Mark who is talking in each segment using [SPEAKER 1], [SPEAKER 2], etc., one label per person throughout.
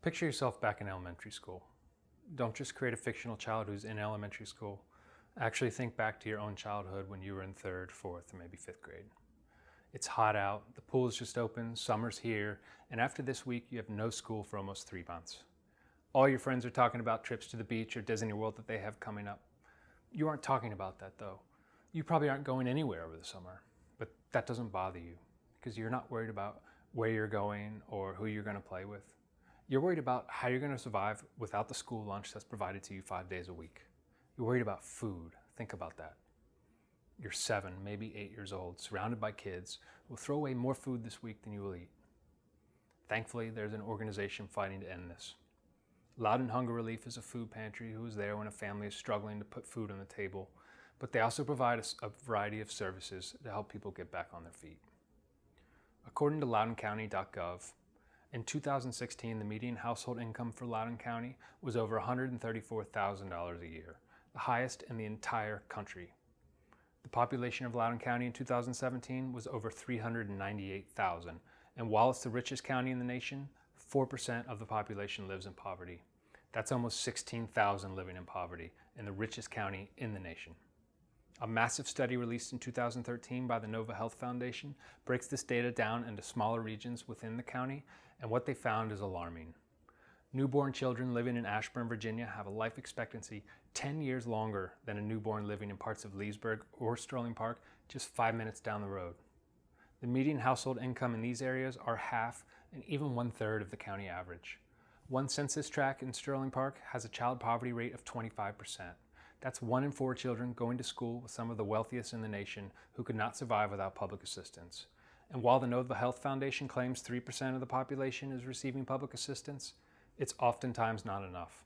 [SPEAKER 1] Picture yourself back in elementary school. Don't just create a fictional child who's in elementary school. Actually think back to your own childhood when you were in 3rd, 4th, or maybe 5th grade. It's hot out, the pool is just open, summer's here, and after this week you have no school for almost 3 months. All your friends are talking about trips to the beach or Disney World that they have coming up. You aren't talking about that though. You probably aren't going anywhere over the summer, but that doesn't bother you because you're not worried about where you're going or who you're going to play with. You're worried about how you're going to survive without the school lunch that's provided to you 5 days a week. You're worried about food. Think about that. You're 7, maybe 8 years old, surrounded by kids who will throw away more food this week than you will eat. Thankfully, there's an organization fighting to end this. Loudon Hunger Relief is a food pantry who is there when a family is struggling to put food on the table, but they also provide a variety of services to help people get back on their feet. According to loudouncounty.gov, in 2016, the median household income for Loudoun County was over $134,000 a year, the highest in the entire country. The population of Loudoun County in 2017 was over 398,000, and while it's the richest county in the nation, 4% of the population lives in poverty. That's almost 16,000 living in poverty in the richest county in the nation. A massive study released in 2013 by the Nova Health Foundation breaks this data down into smaller regions within the county, and what they found is alarming. Newborn children living in Ashburn, Virginia have a life expectancy 10 years longer than a newborn living in parts of Leesburg or Sterling Park, just 5 minutes down the road. The median household income in these areas are half and even 1/3 of the county average. One census tract in Sterling Park has a child poverty rate of 25%. That's 1 in 4 children going to school with some of the wealthiest in the nation who could not survive without public assistance. And while the Nova Health Foundation claims 3% of the population is receiving public assistance, it's oftentimes not enough.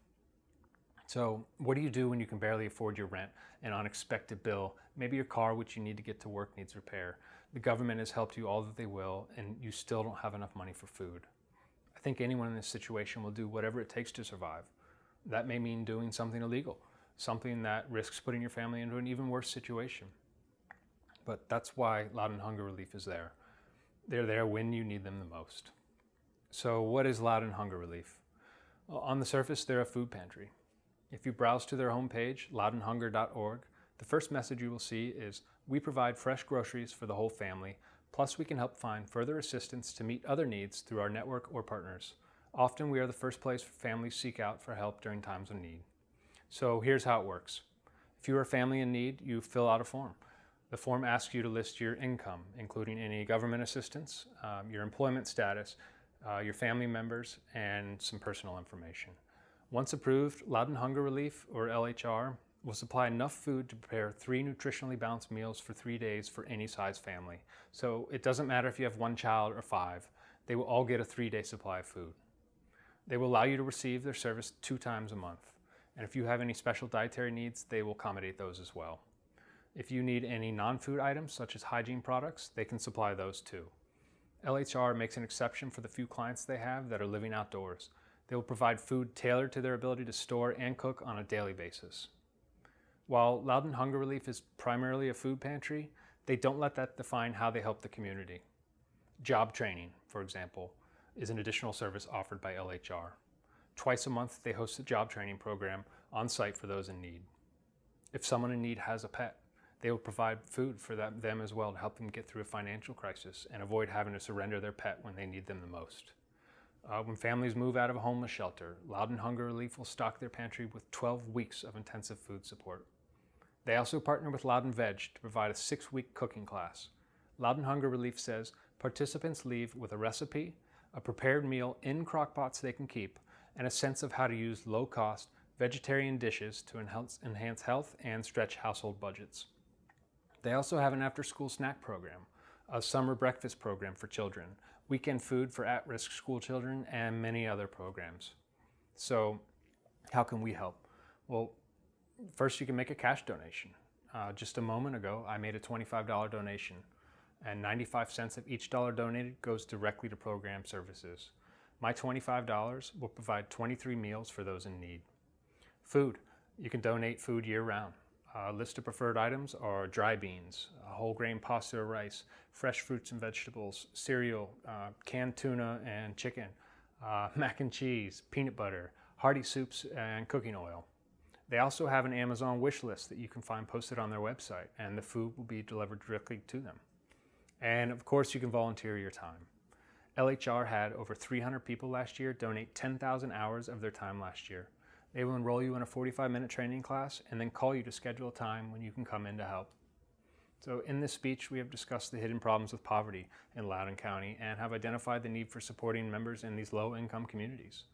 [SPEAKER 1] So what do you do when you can barely afford your rent, an unexpected bill, maybe your car which you need to get to work needs repair? The government has helped you all that they will, and you still don't have enough money for food. I think anyone in this situation will do whatever it takes to survive. That may mean doing something illegal, something that risks putting your family into an even worse situation. But that's why Loudon Hunger Relief is there. They're there when you need them the most. So what is Loudon Hunger Relief? Well, on the surface, they're a food pantry. If you browse to their homepage, loudonhunger.org, the first message you will see is, "We provide fresh groceries for the whole family, plus we can help find further assistance to meet other needs through our network or partners. Often we are the first place families seek out for help during times of need." So here's how it works. If you're a family in need, you fill out a form. The form asks you to list your income, including any government assistance, your employment status, your family members, and some personal information. Once approved, Loudon Hunger Relief, or LHR, will supply enough food to prepare 3 nutritionally balanced meals for 3 days for any size family. So it doesn't matter if you have 1 child or 5, they will all get a 3-day supply of food. They will allow you to receive their service 2 times a month. And if you have any special dietary needs, they will accommodate those as well. If you need any non-food items, such as hygiene products, they can supply those too. LHR makes an exception for the few clients they have that are living outdoors. They will provide food tailored to their ability to store and cook on a daily basis. While Loudon Hunger Relief is primarily a food pantry, they don't let that define how they help the community. Job training, for example, is an additional service offered by LHR. Twice a month, they host a job training program on site for those in need. If someone in need has a pet, they will provide food for them as well to help them get through a financial crisis and avoid having to surrender their pet when they need them the most. When families move out of a homeless shelter, Loudon Hunger Relief will stock their pantry with 12 weeks of intensive food support. They also partner with Loudon Veg to provide a 6-week cooking class. Loudon Hunger Relief says participants leave with a recipe, a prepared meal in crock pots they can keep, and a sense of how to use low-cost vegetarian dishes to enhance health and stretch household budgets. They also have an after-school snack program, a summer breakfast program for children, weekend food for at-risk school children, and many other programs. So how can we help? Well, first you can make a cash donation. Just a moment ago, I made a $25 donation, and 95 cents of each dollar donated goes directly to program services. My $25 will provide 23 meals for those in need. Food. You can donate food year-round. A list of preferred items are dry beans, whole grain pasta or rice, fresh fruits and vegetables, cereal, canned tuna and chicken, mac and cheese, peanut butter, hearty soups, and cooking oil. They also have an Amazon wish list that you can find posted on their website, and the food will be delivered directly to them. And of course, you can volunteer your time. LHR had over 300 people last year donate 10,000 hours of their time last year. They will enroll you in a 45-minute training class and then call you to schedule a time when you can come in to help. So in this speech, we have discussed the hidden problems with poverty in Loudoun County and have identified the need for supporting members in these low-income communities.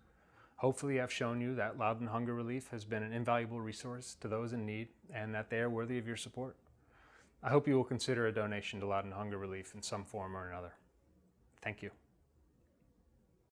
[SPEAKER 1] Hopefully, I've shown you that Loudoun Hunger Relief has been an invaluable resource to those in need and that they are worthy of your support. I hope you will consider a donation to Loudoun Hunger Relief in some form or another. Thank you.